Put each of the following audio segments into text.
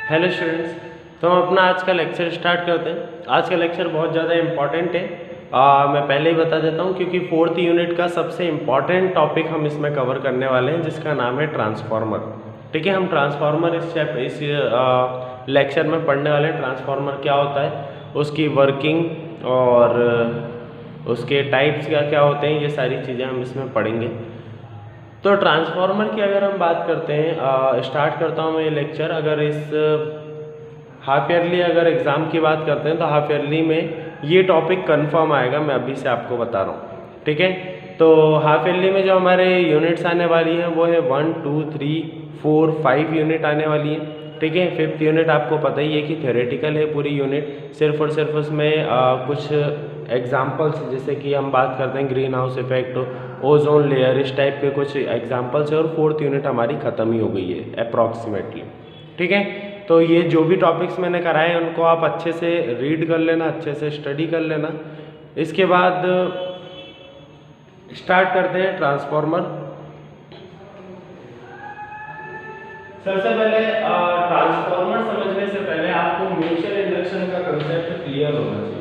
Hello students. तो हम अपना आज का लेक्चर स्टार्ट करते हैं। आज का लेक्चर बहुत ज़्यादा इम्पॉर्टेंट है। मैं पहले ही बता देता हूँ क्योंकि फोर्थ यूनिट का सबसे इम्पॉर्टेंट टॉपिक हम इसमें कवर करने वाले हैं जिसका नाम है ट्रांसफार्मर। ठीक है, हम ट्रांसफार्मर इस लेक्चर में पढ़ने वाले हैं। ट्रांसफार्मर क्या होता है, उसकी वर्किंग और उसके टाइप्स क्या क्या होते हैं, ये सारी चीज़ें हम इसमें पढ़ेंगे। तो ट्रांसफार्मर की अगर हम बात करते हैं, स्टार्ट करता हूँ मैं ये लेक्चर। अगर इस हाफ ईयरली अगर एग्ज़ाम की बात करते हैं तो हाफ ईयरली में ये टॉपिक कंफर्म आएगा, मैं अभी से आपको बता रहा हूँ। ठीक है, तो हाफ ईयरली में जो हमारे यूनिट्स आने वाली हैं वो है 1 2 3 4 5 यूनिट आने वाली हैं। ठीक है, फिफ्थ यूनिट आपको पता ही है कि थ्योरेटिकल है पूरी यूनिट, सिर्फ और सिर्फ उसमें कुछ एग्जाम्पल्स, जैसे कि हम बात करते हैं green house effect, ozone layer, इस टाइप के कुछ एग्जाम्पल्स है और फोर्थ यूनिट हमारी ख़त्म ही हो गई है अप्रॉक्सीमेटली। ठीक है, तो ये जो भी टॉपिक्स मैंने कराए हैं उनको आप अच्छे से रीड कर लेना, अच्छे से स्टडी कर लेना। इसके बाद स्टार्ट करते हैं ट्रांसफार्मर। सबसे पहले ट्रांसफार्मर समझने से पहले आपको म्यूचुअल इंडक्शन का कंसेप्ट क्लियर होना चाहिए।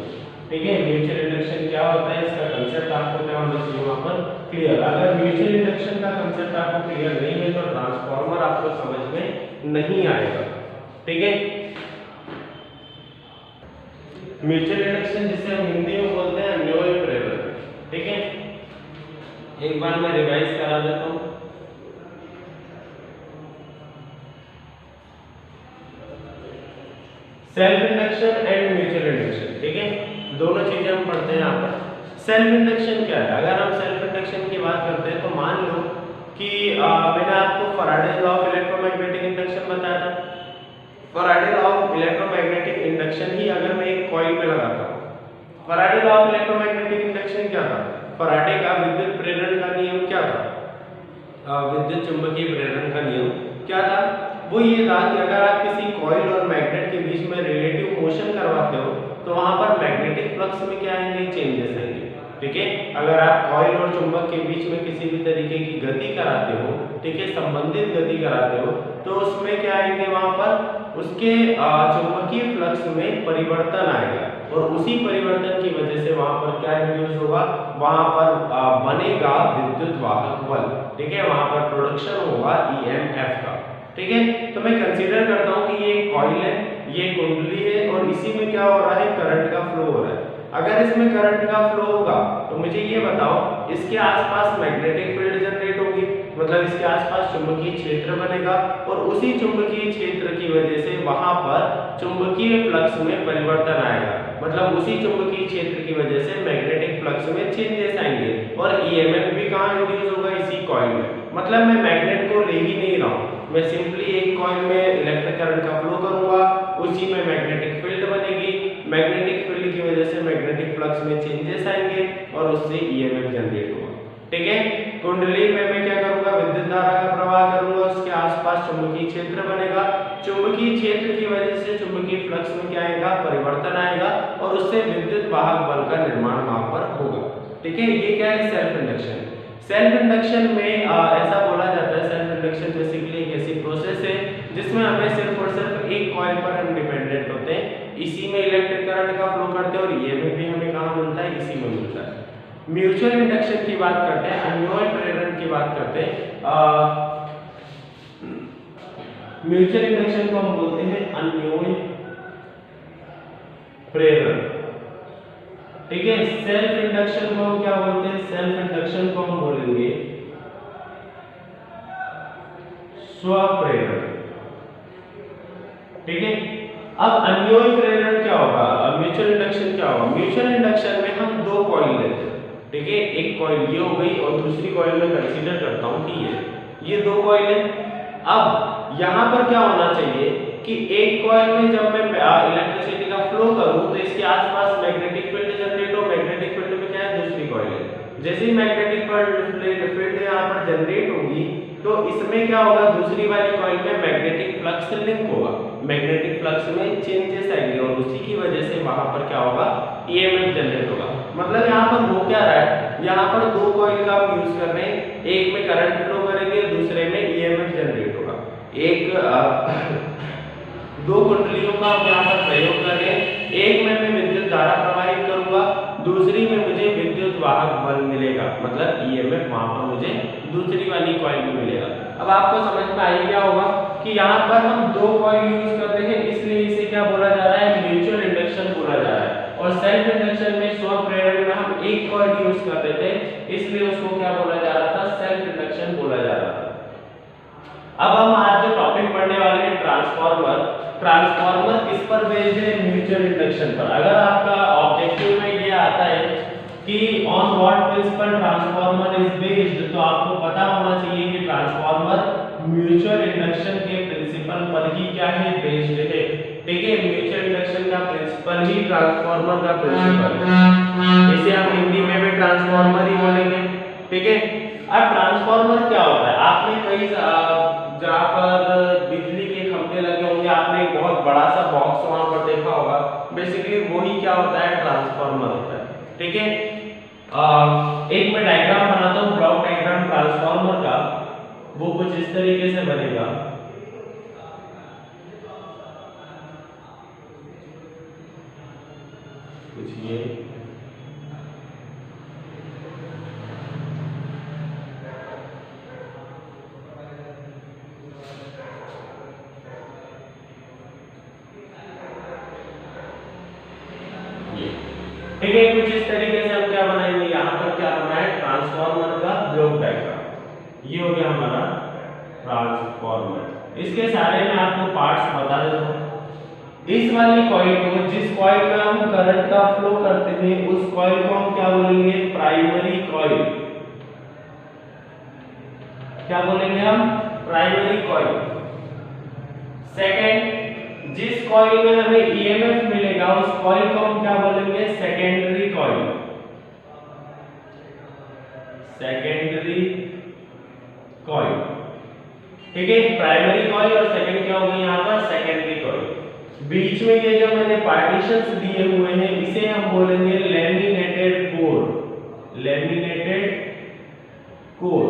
ठीक है, म्यूचुअल इंडक्शन क्या होता है, इसका कंसेप्ट आपको क्या होना चाहिए वहां पर क्लियर। अगर म्यूचुअल इंडक्शन का कंसेप्ट आपको क्लियर नहीं है तो ट्रांसफार्मर आपको समझ में नहीं आएगा। ठीक है, म्यूचुअल इंडक्शन जिसे हम हिंदी में बोलते हैं अन्योन्य प्रेरण। ठीक है, एक बार मैं रिवाइज करा देता हूँ। Self induction and mutual induction. ठीक है, दोनों चीजें हम पढ़ते हैं यहाँ पर। सेल्फ इंडक्शन क्या है? अगर हम सेल्फ इंडक्शन की बात करते हैं तो मान लो कि मैंने आपको Faraday law of electromagnetic induction बताया था। Faraday law of electromagnetic induction ही अगर मैं एक कॉइल में लगाता हूँ, Faraday law of electromagnetic induction क्या था? फैराडे का विद्युत प्रेरण का नियम क्या था? विद्युत चुंबकीय प्रेरण का नियम क्या था? वो ये था कि अगर आप किसी कॉइल और मैग्नेट के बीच में रिलेटिव मोशन करवाते हो तो वहां पर मैग्नेटिक फ्लक्स में क्या आएंगे? चेंजेस आएंगे। ठीक है, अगर आप कॉइल और चुंबक के बीच में किसी भी तरीके की गति कराते हो, ठीक है, संबंधित गति कराते हो, तो उसमें क्या आएंगे? वहां पर उसके चुंबकीय फ्लक्स में परिवर्तन आएगा और उसी परिवर्तन की वजह से वहां पर क्या इंड्यूस होगा? वहां पर बनेगा विद्युत वाहक बल। ठीक है, वहां पर प्रोडक्शन होगा ईएमएफ का। ठीक है, तो मैं कंसीडर करता हूं कि ये कॉइल है, ये कुंडली है और इसी में क्या हो रहा है? करंट का फ्लो हो रहा है। अगर इसमें करंट का फ्लो होगा तो मुझे ये बताओ, इसके आसपास मैग्नेटिक फील्ड जनरेट होगी, मतलब इसके आसपास चुंबकीय क्षेत्र बनेगा और उसी चुंबकीय क्षेत्र की वजह से वहां पर चुंबकीय फ्लक्स में परिवर्तन आएगा, मतलब उसी चुंबकीय क्षेत्र की वजह से मैग्नेटिक फ्लक्स में चेंजेस आएंगे और ईएमएफ भी कहां इंड्यूस होगा? इसी कॉइल में। मतलब मैं मैग्नेट को ले ही नहीं रहा हूं, मैं सिंपली एक कॉइल में इलेक्ट्रिक करंट का फ्लो करूंगा, उसी में मैग्नेटिक फील्ड बनेगी, मैग्नेटिक फील्ड की वजह से मैग्नेटिक फ्लक्स में चेंजेस आएंगे और उससे ईएमएफ जनरेट होगा। ठीक है, कुंडली में मैं क्या करूंगा? विद्युत धारा का प्रवाह करूंगा, उसके आसपास चुंबकीय क्षेत्र बनेगा, चुंबकीय क्षेत्र की वजह से चुंबकीय फ्लक्स में क्या आएगा? परिवर्तन आएगा और उससे विद्युत वाहक बल का निर्माण वहां पर होगा। ठीक है, ये क्या है? Self induction. सेल्फ इंडक्शन में ऐसा बोला जाता है, सेल्फ इंडक्शन बेसिकली एक ऐसी प्रोसेस है जिसमें हमें सिर्फ और सिर्फ एक कॉइल पर हम डिपेंडेंट होते हैं, इसी में इलेक्ट्रिक करंट का फ्लो करते हैं और ईएमएफ भी हमें कहाँ मिलता है? इसी में मिलता है। म्यूचुअल इंडक्शन की बात करते हैं, अन्योन्य प्रेरण की बात करते हैं। म्यूचुअल इंडक्शन को हम बोलते हैं अन्योन्य प्रेरण। ठीक है, सेल्फ इंडक्शन को हम क्या बोलते हैं? सेल्फ इंडक्शन को हम बोलेंगे स्वप्रेरण। ठीक है, अब अन्योन्य प्रेरण क्या होगा? म्यूचुअल इंडक्शन क्या होगा? म्यूचुअल इंडक्शन में हम दो कॉइल लेते हैं। ठीक है, एक कॉइल ये हो गई और दूसरी कॉइल में कंसीडर करता हूं कि ये दो कॉइल है। अब यहां पर क्या होना चाहिए कि एक कॉइल में जब मैं इलेक्ट्रिसिटी का फ्लो करूं तो इसके आसपास मैग्नेटिक फील्ड जनरेट हो, मैग्नेटिक फील्ड में क्या है? दूसरी कॉइल है। जैसे ही मैग्नेटिक फील्ड यहाँ पर जनरेट होगी तो इसमें क्या होगा? दूसरी वाली कॉइल में मैग्नेटिक फ्लक्स लिंक होगा, मैग्नेटिक फ्लक्स में चेंजेस आएंगे और उसी की वजह से वहां पर क्या होगा? ईएमएफ जनरेट होगा। मतलब यहाँ पर हो क्या रहा है? यहाँ पर दो कॉइल का हम यूज कर रहे हैं, एक में करंट फ्लो करेंगे, दूसरे में ईएमएफ जनरेट होगा। एक दो कुंडलियों का हम यहाँ पर प्रयोग कर रहे हैं। एक में मैं विद्युत धारा प्रवाहित करूंगा, दूसरी में मुझे विद्युत वाहक बल मिलेगा, मतलब ईएमएफ वहां पर मुझे दूसरी वाली कॉइल में मिलेगा। अब आपको समझ में आई क्या होगा कि यहाँ पर हम दो कॉइल यूज कर रहे हैं, इसलिए इसे क्या बोला जा रहा है, म्यूचुअल इंडक्शन बोला जा रहा है। और सेल्फ इंडक्शन में स्व प्रेरण में हम एक कॉइल यूज कर रहे थे, इसलिए उसको क्या बोला जा रहा था, सेल्फ इंडक्शन बोला जा रहा था। अब हम आज जो टॉपिक पढ़ने वाले हैं ट्रांसफार्मर, ट्रांसफार्मर किस पर बेस्ड है, म्यूचुअल इंडक्शन पर। अगर आपका ऑब्जेक्टिव में ये आता है कि on what principle transformer is based, तो आपको पता होना चाहिए कि ट्रांसफार्मर म्यूचुअल इंडक्शन के प्रिंसिपल पर ही क्या है, बेस्ड है। ठीक है, म्यूचुअल इंडक्शन का प्रिंसिपल ही ट्रांसफार्मर का प्रिंसिपल है। इसे हम हिंदी में भी ट्रांसफार्मर ही बोलेंगे। ठीक है, अब ट्रांसफार्मर क्या होता है, आपने कई जहाँ पर बिजली के खंभे लगे होंगे, आपने एक बहुत बड़ा सा बॉक्स वहां पर देखा होगा, बेसिकली वही क्या होता है, ट्रांसफार्मर होता है। ठीक है, एक मैं डायग्राम बनाता हूँ, ब्लॉक डायग्राम ट्रांसफार्मर का, वो कुछ इस तरीके से बनेगा। कुछ ये ठीक है, कुछ इस तरीके से हम क्या बनाएंगे, यहाँ पर क्या बना है, ट्रांसफार्मर का ब्लॉक डायग्राम। ये हो गया हमारा ट्रांसफार्मर। इसके सारे में आपको पार्ट्स बता देता हूँ। इस वाली कॉइल को, जिस कॉइल में हम करंट का फ्लो करते थे, उस कॉइल को हम क्या बोलेंगे, प्राइमरी कॉइल। क्या बोलेंगे हम, प्राइमरी कॉइल। सेकेंड, जिस कॉइल में हमें ईएमएफ मिलेगा, उस कॉइल को हम क्या बोलेंगे, सेकेंडरी कॉइल। Secondary coil. ठीक है, प्राइमरी कॉइल और सेकेंड क्या हो गई यहाँ पर, सेकेंडरी कॉइल। बीच में ये जो मैंने पार्टीशंस दिए हुए हैं, इसे हम बोलेंगे लैमिनेटेड कोर। Laminated core.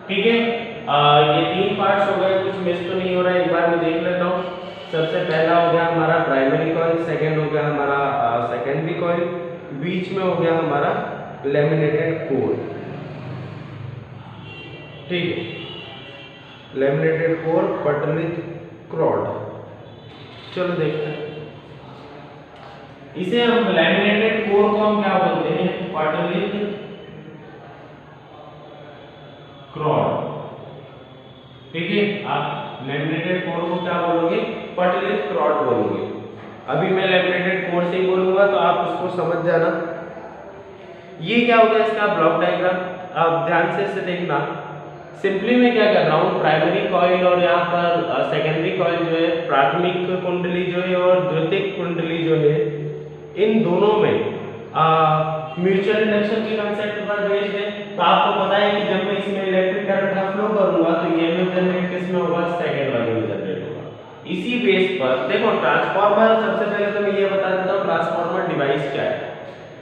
ठीक है, ये तीन पार्ट्स हो गए, कुछ मिस तो नहीं हो रहा है, एक बार मैं देख लेता हूँ। सबसे पहला हो गया हमारा प्राइमरी कॉइल, सेकंड हो गया हमारा सेकेंडरी कॉइल, बीच में हो गया हमारा लैमिनेटेड कोर। ठीक है, लैमिनेटेड कोर, पटलित रॉड। चलो देखते हैं, इसे हम लैमिनेटेड कोर को हम क्या बोलते हैं, पटलित रॉड। ठीक है, आप लैमिनेटेड कोर को क्या बोलोगे, पटलित रॉड बोलोगे। अभी मैं लैमिनेटेड कोर से ही बोलूंगा तो आप उसको समझ जाना। ये क्या होगा, इसका ब्लॉक डायग्राम। आप ध्यान से इसे देखना। सिंपली मैं क्या कर रहा हूँ, प्राइमरी कॉइल और यहाँ पर सेकेंडरी कॉइल जो है, प्राथमिक कुंडली जो है और द्वितीयक कुंडली जो है, इन दोनों में म्यूचुअल इंडक्शन के कंसेप्ट पर बेस्ड है। तो आपको पता है कि जब मैं इसमें इलेक्ट्रिक करंट का फ्लो करूंगा तो ईएमएफ जनरेट किस में होगा, सेकंड वाले में जनरेट होगा। इसी बेस पर देखो, ट्रांसफार्मर, सबसे पहले तो मैं ये बता देता हूँ ट्रांसफार्मर डिवाइस क्या है।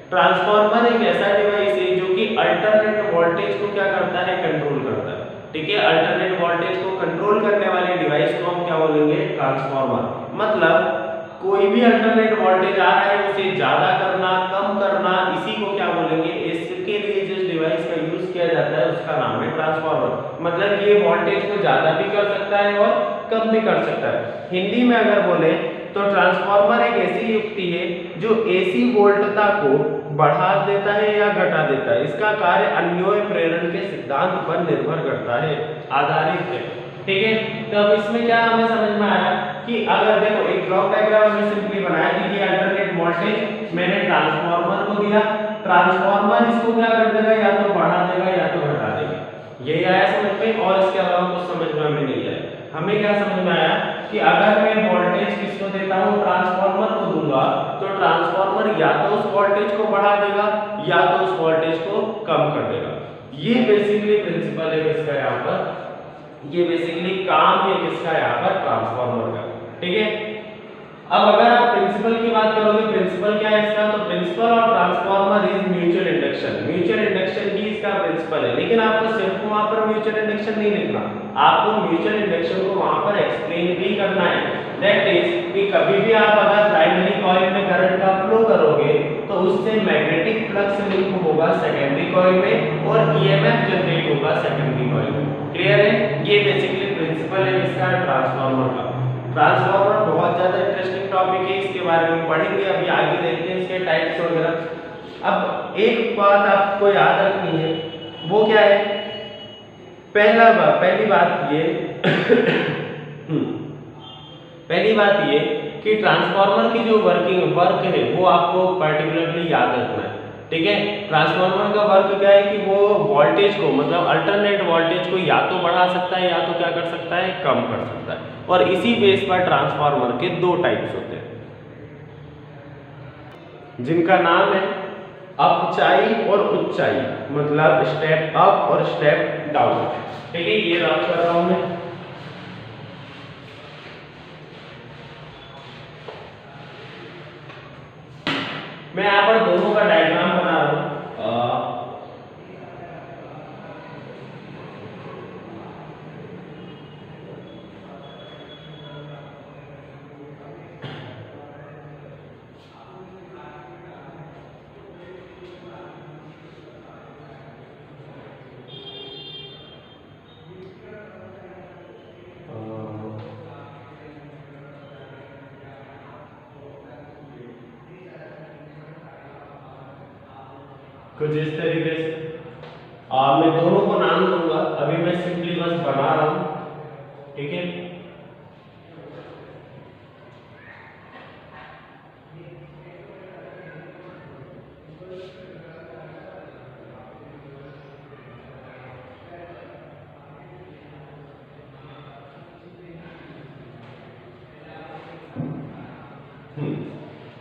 ट्रांसफार्मर एक ऐसा डिवाइस है जो कि अल्टरनेट वोल्टेज को क्या करता है, कंट्रोल करता है। ठीक है, अल्टरनेट वोल्टेज को कंट्रोल करने वाले डिवाइस को हम क्या बोलेंगे, ट्रांसफार्मर। मतलब कोई भी अल्टरनेट वोल्टेज आ रहा है, उसे ज्यादा करना, कम करना, इसी को क्या बोलेंगे, इसके लिए जिस डिवाइस का यूज किया जाता है उसका नाम है ट्रांसफार्मर। मतलब ये वोल्टेज को ज्यादा भी कर सकता है और कम भी कर सकता है। हिंदी में अगर बोले तो ट्रांसफार्मर एक ऐसी युक्ति है जो एसी वोल्टता को बढ़ा देता है या घटा देता है। इसका कार्य अन्योन्य प्रेरण के सिद्धांत पर निर्भर करता है, आधारित है। ठीक है, तो अब इसमें क्या हमें समझ में आया कि अगर देखो एक ब्लॉक डायग्राम में सिंपली बनाया कि ये अल्टरनेट वोल्टेज मैंने ट्रांसफार्मर को दिया, ट्रांसफार्मर इसको क्या कर देगा, या तो बढ़ा देगा या तो घटा देगा। यही आया समझ में, और इसके अलावा कुछ समझ में हमें नहीं आया। हमें क्या समझ में आया कि अगर मैं वोल्टेज किसको देता हूँ, ट्रांसफार्मर को दूंगा, तो ट्रांसफार्मर या तो उस वोल्टेज को बढ़ा देगा या तो उस वोल्टेज को कम कर देगा। ये बेसिकली प्रिंसिपल है किसका यहाँ पर, ये बेसिकली काम है किसका यहाँ पर, ट्रांसफार्मर का। ठीक है, अब अगर आप प्रिंसिपल की बात करोगे, प्रिंसिपल क्या है इसका, तो principle of transformer is mutual induction. Mutual induction ही इसका प्रिंसिपल है। लेकिन आपको सिर्फ वहां पर म्यूचुअल इंडक्शन नहीं लिखना, आपको म्यूचुअल इंडक्शन को वहां पर एक्सप्लेन भी करना है। दैट इज कि कभी भी आप अगर प्राइमरी कॉइल में करंट का फ्लो करोगे तो उससे मैग्नेटिक फ्लक्स लिंक होगा सेकेंडरी कॉइल में और ईएमएफ जनरेट होगा सेकेंडरी कॉइल में। क्लियर है? ये बेसिकली प्रिंसिपल है इसका ट्रांसफार्मर का। ट्रांसफार्मर बहुत ज्यादा इंटरेस्टिंग टॉपिक है, इसके बारे में पढ़ेंगे, अभी आगे देखते हैं इसके टाइप्स वगैरह। अब एक बात आपको याद रखनी है, वो क्या है? पहली बात ये कि ट्रांसफार्मर की जो वर्क है वो आपको पर्टिकुलरली याद रखना है, ठीक है? ट्रांसफार्मर का वर्क क्या है कि वो वोल्टेज को, मतलब अल्टरनेट वोल्टेज को या तो बढ़ा सकता है या तो क्या कर सकता है, कम कर सकता है। और इसी बेस पर ट्रांसफार्मर के दो टाइप्स होते हैं जिनका नाम है अपचाई और उच्चाई, मतलब स्टेप अप और स्टेप डाउन, ठीक है? ये रफ कर रहा हूं मैं। मैं यहाँ पर दोनों का डायग्राम बना रहा हूं। कुछ इस तरीके से मैं दोनों को नाम दूंगा, अभी मैं सिंपली बस बना रहा हूं, ठीक है?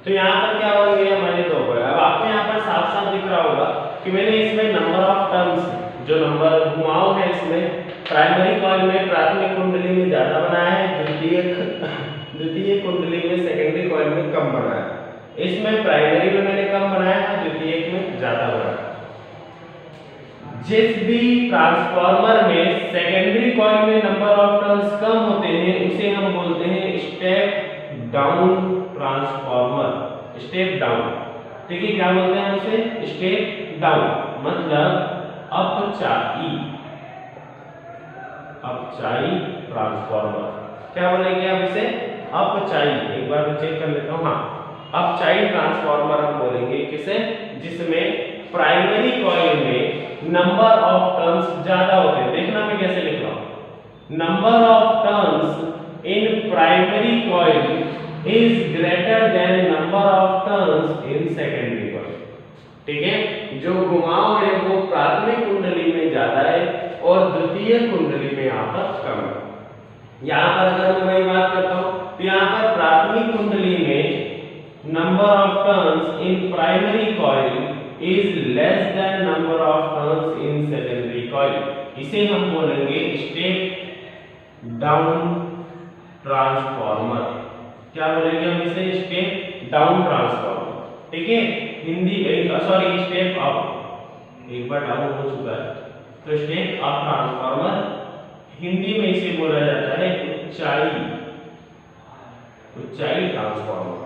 तो यहाँ पर क्या हो गया, मैंने दो को, अब आपको यहाँ पर साफ साफ दिख रहा होगा कि मैंने इसमें नंबर ऑफ टर्न्स, जो नंबर घुमाव है इसमें प्राइमरी कॉइल में प्राथमिक कुंडली में ज्यादा बनाया है, द्वितीय कुंडली में सेकेंडरी कॉइल में कम बनाया है। इसमें प्राइमरी में मैंने कम बनाया है, द्वितीय में ज्यादा बनाया। जिस भी ट्रांसफार्मर में सेकेंडरी कॉइल में नंबर ऑफ टर्न्स कम होते हैं उसे हम बोलते हैं step down transformer, step down, ठीक है? क्या बोलते हैं उसे? स्टेप डाउन, मतलब अपचाई ट्रांसफार्मर। क्या बोलेंगे आप इसे? अपचाई। एक बार मैं चेक कर लेता हूं, हाँ, अपचाई ट्रांसफार्मर हम बोलेंगे किसे? जिसमें प्राइमरी कॉइल में नंबर ऑफ टर्न्स ज्यादा होते हैं। देखना मैं कैसे लिख रहा हूं, number of turns in primary coil is greater than number of turns in secondary coil, ठीक है? जो घुमाव है वो प्राथमिक कुंडली में ज्यादा है और द्वितीय कुंडली में यहाँ पर कम है। यहाँ पर अगर मैं वही बात करता हूँ तो यहाँ पर प्राथमिक कुंडली में number of turns in primary coil is less than number of turns in secondary coil, इसे हम बोलेंगे स्टेप डाउन ट्रांसफार्मर। क्या बोलेंगे हम इसे? स्टेप डाउन ट्रांसफार्मर, ठीक है? स्टेप अप, एक बार डाउन हो चुका है तो स्टेप अप ट्रांसफार्मर, हिंदी में इसे बोला जाता है उच्चाई ट्रांसफार्मर।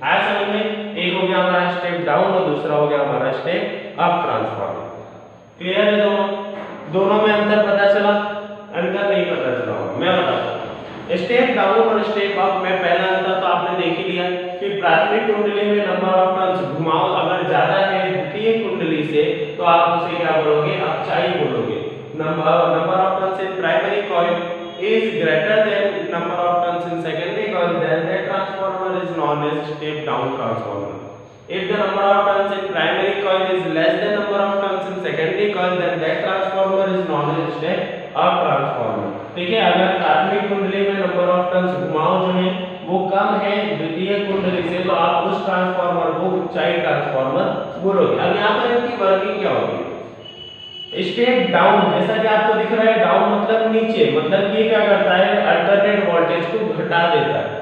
आया समझ में? एक हो गया हमारा स्टेप डाउन और दूसरा हो गया हमारा स्टेप अप ट्रांसफार्मर। क्लियर है? दोनों में अंतर पता चला? अंतर नहीं पता चला, मैं बताता हूं। स्टेप डाउन और स्टेप अप में पहला अंतर तो आपने देख ही लिया कि प्राथमिक कुंडली में नंबर ऑफ टर्न्स घुमाव अगर ज्यादा है द्वितीय कुंडली से तो आप उसे क्या बोलोगे? अपचाई बोलोगे। Number of turns in primary coil is greater than number of turns in secondary coil, then that transformer is known as step down transformer. If the number of turns in primary coil is less than number of turns in secondary coil, then that transformer is known as step up transformer, ठीक है? अगर प्राथमिक कुंडली में number of turns घुमाव जो है वो कम है द्वितीय कुंडली से तो आप उस ट्रांसफार्मर को उच्चाई ट्रांसफार्मर बोलोगे। अब यहाँ पर इनकी वर्किंग क्या होगी? स्टेप डाउन, जैसा कि आपको दिख रहा है, डाउन मतलब नीचे, मतलब ये क्या करता है? अल्टरनेट वोल्टेज को घटा देता है।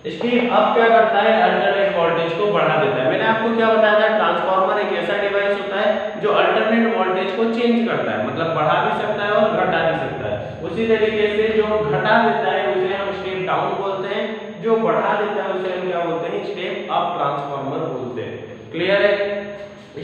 स्टेप अप क्या करता है? अल्टरनेट वोल्टेज को बढ़ा देता है। मैंने आपको क्या बताया था? ट्रांसफार्मर एक ऐसा डिवाइस होता है जो अल्टरनेट वोल्टेज को चेंज करता है, मतलब बढ़ा भी सकता है और घटा भी सकता है। उसी तरीके से जो घटा देता है उसे हम स्टेप डाउन बोलते हैं जो बढ़ा देता है उसे हम क्या बोलते हैं, स्टेप अप ट्रांसफार्मर बोलते हैं। क्लियर है?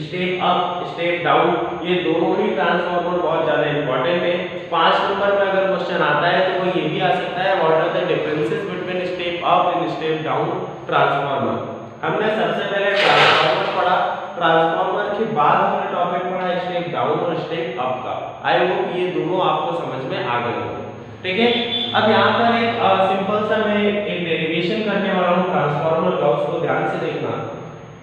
स्टेप अप स्टेप डाउन ये दोनों ही ट्रांसफार्मर बहुत ज्यादा इंपॉर्टेंट है। 5 नंबर में अगर क्वेश्चन आता है तो वो ये भी आ सकता है, what are the differences between step up and step down transformer. हमने सबसे पहले ट्रांसफार्मर पढ़ा, ट्रांसफार्मर के बाद हमने टॉपिक पढ़ा स्टेप डाउन और स्टेप अप का। आई होप ये दोनों आपको समझ में आ गए होंगे। ठीक है, अब यहाँ पर एक सिंपल सा मैं एक डेरिवेशन करने वाला हूँ ट्रांसफार्मर का, उसको ध्यान से देखना।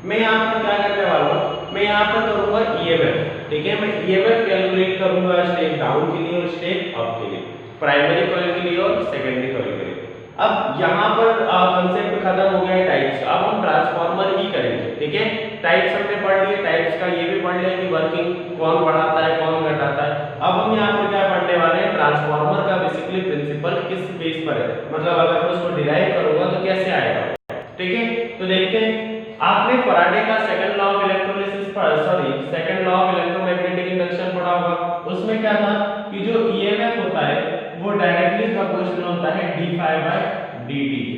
मैं यहाँ पर क्या करने वाला हूँ, मैं यहाँ पर करूंगा ईएमएफ। ठीक है, मैं ईएमएफ कैलकुलेट करूंगा स्टेप डाउन के लिए और स्टेप अप के लिए, प्राइमरी कॉइल के लिए और सेकेंडरी कॉइल के लिए। अब यहाँ पर कंसेप्ट खत्म हो गया है टाइप्स का, अब हम ट्रांसफार्मर ही करेंगे। ठीक है, टाइप्स हमने पढ़ लिए, टाइप्स का ये भी पढ़ लिया कि वर्किंग कौन बढ़ाता है कौन घटाता है। अब हम यहाँ पर क्या पढ़ने वाले हैं, ट्रांसफार्मर का बेसिकली प्रिंसिपल किस बेस पर है, मतलब अगर मैं उसको डिराइव करूंगा तो कैसे आएगा। ठीक है, तो देखते हैं। आपने फैराडे का second law of electrolysis second law of electromagnetic induction पढ़ा होगा। उसमें क्या था कि जो ईएमएफ होता है वो डायरेक्टली प्रोपोर्शनल होता है d∅dt के।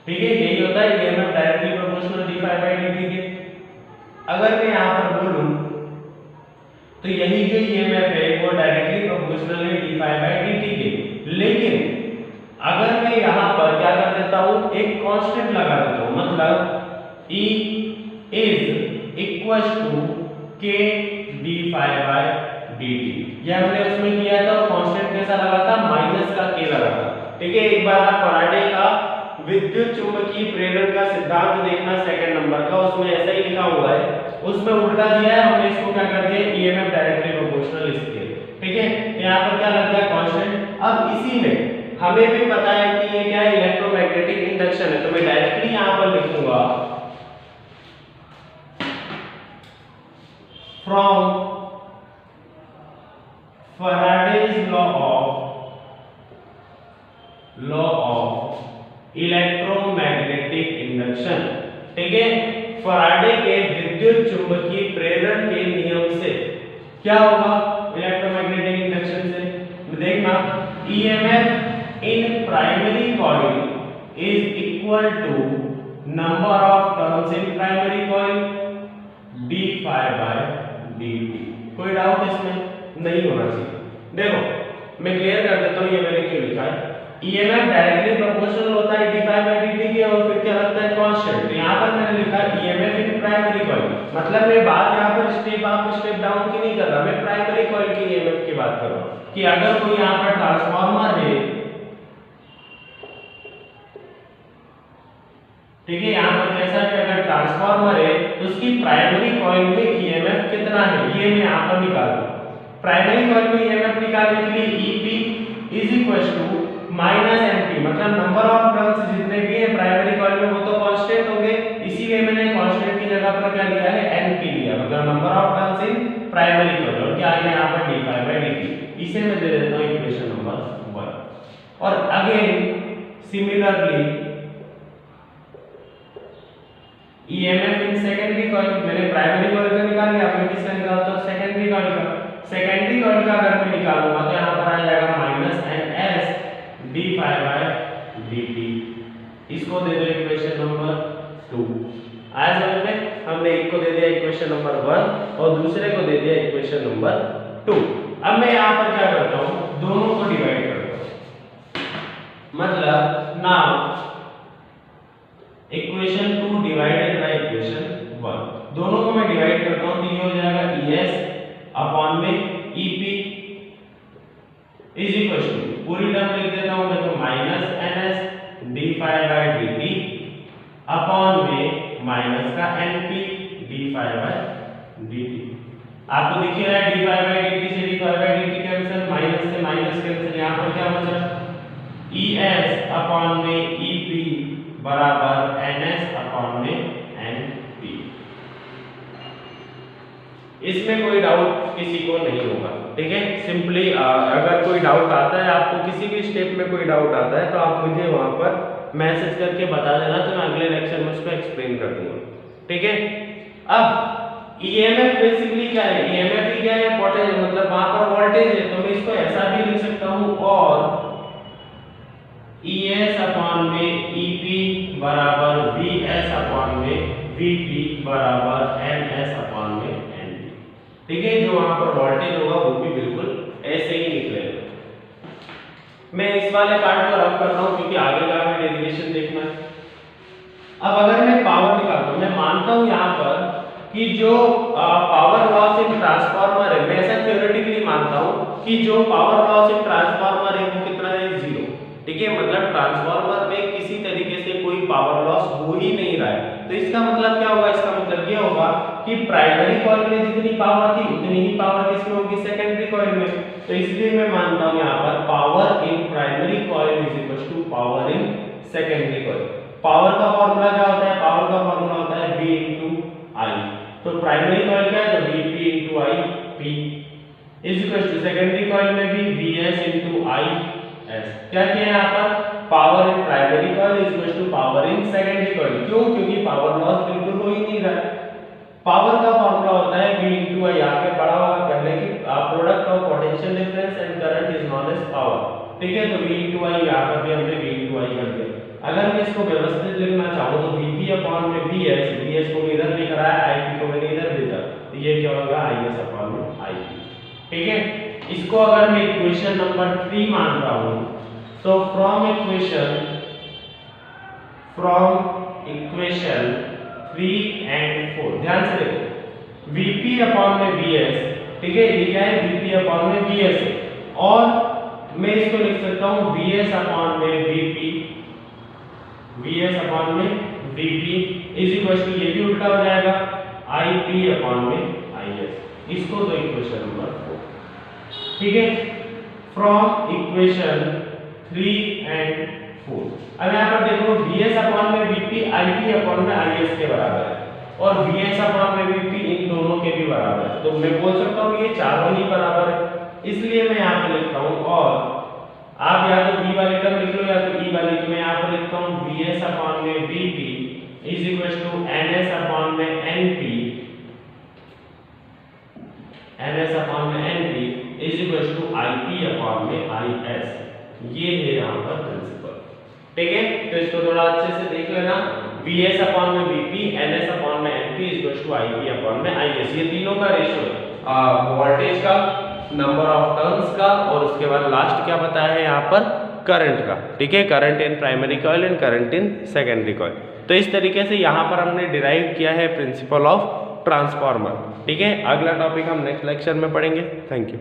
ठीक है, यही होता है ईएमएफ डायरेक्टली प्रोपोर्शनल d∅dt के। अगर मैं यहां पर बोलूं तो यही जो ईएमएफ है वो डायरेक्टली प्रोपोर्शनल है d∅dt के, लेकिन अगर मैं यहां पर क्या कर देता हूं, एक कांस्टेंट लगा देता हूं, मतलब E is equals to k d∅dt। ये हमने उसमें किया था और कांस्टेंट कैसा लगा था, माइनस का k लगा था। ठीक है, एक बार आप फैराडे का विद्युत चुंबकीय प्रेरण का सिद्धांत देखना सेकंड नंबर का, उसमें ऐसा ही लिखा हुआ है, उसमें उल्टा दिया है, हमने इसको क्या कर दिया, ईएमएफ डायरेक्टली प्रोपोर्शनल इसके। ठीक है, यहाँ पर क्या लग गया, कांस्टेंट। अब इसी में हमें भी पता है कि ये क्या है, इलेक्ट्रोमैग्नेटिक इंडक्शन है, तो मैं डायरेक्टली यहाँ पर लिखूंगा from Faraday's law of electromagnetic induction। ठीक है, फैराडे के विद्युत चुंबकीय प्रेरण के नियम से क्या होगा, इलेक्ट्रोमैग्नेटिक इंडक्शन से देखना, EMF in primary coil is equal to number of turns in primary coil d∅ dt। कोई डाउट इसमें नहीं होना चाहिए। देखो मैं क्लियर कर देता हूँ ये मैंने क्यों लिखा है। ईएमएफ डायरेक्टली प्रोपोर्शनल होता है d∅dt के, और फिर क्या लगता है, कांस्टेंट। तो यहाँ पर मैंने लिखा ईएमएफ इन प्राइमरी कॉइल, मतलब मैं बात यहाँ पर स्टेप अप स्टेप डाउन की नहीं कर रहा, मैं प्राइमरी कॉइल के ईएमएफ की बात कर रहा हूँ कि अगर कोई यहाँ पर ट्रांसफार्मर है, ठीक है, यहाँ पर कैसा है, अगर ट्रांसफार्मर है तो उसकी प्राइमरी कॉइल में ईएमएफ कितना है, ये मैं यहाँ पर निकाल दूं। प्राइमरी कॉइल में ईएमएफ निकालने के लिए EP इज इक्वल टू माइनस NP, मतलब नंबर ऑफ टर्न्स जितने भी है प्राइमरी कॉइल में वो तो कांस्टेंट होंगे, इसीलिए मैंने कांस्टेंट की जगह पर क्या लिया है, NP लिया, मतलब number of turns in primary coil, और क्या है यहाँ पर d∅dt। इसे मैं दे देता हूँ इक्वेशन नंबर 1। और अगेन सिमिलरली EMF इन सेकेंडरी कॉइल, मैंने प्राइमरी कॉइल का निकाल लिया, आपने किसका निकालता हूं, सेकेंडरी कॉइल का। सेकेंडरी कॉइल का अगर मैं निकालूंगा तो यहाँ पर आ जाएगा माइनस NS d∅dt। इसको दे दो इक्वेशन नंबर 2। आया समझ में, हमने एक को दे दिया इक्वेशन नंबर 1 और दूसरे को दे दिया इक्वेशन नंबर 2। अब मैं यहाँ पर क्या करता हूँ, दोनों को डिवाइड करता हूँ, मतलब now equation 2 divided by equation 1, दोनों को मैं डिवाइड करता हूं तो ये हो जाएगा ES अपॉन में EP इज इक्वल टू, पूरी टर्म लिख देता हूं मैं तो माइनस NS d∅dt अपॉन में माइनस का NP d∅ dt। आपको दिख रहा है d∅dt से d∅dt कैंसिल, माइनस से माइनस कैंसिल, यहां पर क्या बचा, ES अपॉन में EP बराबर NS अपॉन में NP। इसमें कोई डाउट किसी को नहीं होगा। ठीक है, सिंपली अगर कोई डाउट आता है, आपको किसी भी स्टेप में कोई डाउट आता है तो आप मुझे वहां पर मैसेज करके बता देना, तो मैं अगले लेक्चर में उसको एक्सप्लेन कर दूंगा। ठीक है, अब EMF बेसिकली क्या है, EMF ही क्या है, पोटेंशियल, मतलब वहां पर वोल्टेज है, तो मैं इसको ऐसा भी लिख सकता हूं, और ES अपॉन में बराबर Vs अपॉन में Vp बराबर Ns अपॉन में Np। ठीक है, जो वहां पर वोल्टेज होगा वो भी बिल्कुल ऐसे ही निकलेगा। मैं इस वाले पार्ट को रफ कर रहा हूं क्योंकि आगे का हमें डेरिवेशन देखना है। अब अगर मैं पावर निकालता हूं, मैं मानता हूं यहां पर कि जो पावर लॉस इन ट्रांसफार्मर है, मैं ऐसा थ्योरेटिकली मानता हूं कि जो पावर लॉस इन ट्रांसफार्मर है वो कितना है, 0। ठीक है, मतलब ट्रांसफार्मर में किसी तरीके से कोई पावर लॉस हो ही नहीं रहा है। तो इसका मतलब क्या होगा, इसका मतलब ये होगा कि प्राइमरी कॉइल में जितनी पावर थी उतनी ही पावर किसमें होगी, सेकेंडरी कॉइल में। तो इसलिए मैं मानता हूं यहां पर power in primary coil is equal to power in secondary coil. Power का फार्मूला क्या होता है, पावर का फार्मूला होता है V into I। तो प्राइमरी कॉइल क्या है, तो Vp into I P is equal to secondary coil में भी Vs into I S। क्या किया यहाँ पर, power in primary coil is equal to power in secondary coil. क्यों, क्योंकि पावर लॉस बिल्कुल हो ही नहीं रहा है। पावर का फार्मूला होता है V into I, यहाँ पे पढ़ा होगा पहले कि product of potential difference and current is known as power. ठीक है, तो V into I यहाँ पर भी हमने V into I कर दिया। अगर मैं इसको व्यवस्थित लिखना चाहूँ तो Vp अपॉन में Vs, Vs को इधर लिख रहा है, Ip को मैंने इधर भेजा, तो ये क्या होगा, Is अपॉन में Ip। ठीक है, इसको अगर मैं इक्वेशन नंबर 3 मानता हूँ तो फ्रॉम इक्वेशन 3 एंड 4 ध्यान से देखो, Vp अपॉन में Vs, ठीक है, ये क्या है, Vp अपॉन में Vs है, और मैं इसको लिख सकता हूँ Vs अपॉन में Vp, Vs अपॉन में Vp इज इक्वल टू, ये भी उल्टा हो जाएगा, Ip अपॉन में Is। इसको तो इक्वेशन नंबर 4। ठीक है, फ्रॉम इक्वेशन 3 एंड 4। अब यहाँ पर देखो Vs अपॉन में Vp Ip अपॉन में Is के बराबर है, और Vs अपॉन में Vp इन दोनों के भी बराबर है। तो मैं बोल सकता हूँ ये चारों ही बराबर है, इसलिए मैं यहाँ पे लिखता हूँ, और आप या तो V वाली टर्म लिख लो या तो E वाली। तो मैं यहाँ पर लिखता हूँ Vs अपॉन में Vp is equal to Ns upon में Np, Ns अपॉन में Np is equal to Ip upon में Is। ये है यहाँ पर प्रिंसिपल। ठीक है, तो इसको थोड़ा अच्छे से देख लेना, Vs अपॉन में Vp, Ns अपॉन में Np is equal to Ip upon में Is। ये तीनों का रेशियो है, वोल्टेज का, नंबर ऑफ टर्न्स का, और उसके बाद लास्ट क्या बताया है यहाँ पर, करंट का। ठीक है, current in primary coil and current in secondary coil. तो इस तरीके से यहाँ पर हमने डिराइव किया है प्रिंसिपल ऑफ ट्रांसफार्मर। ठीक है, अगला टॉपिक हम नेक्स्ट लेक्चर में पढ़ेंगे। Thank you.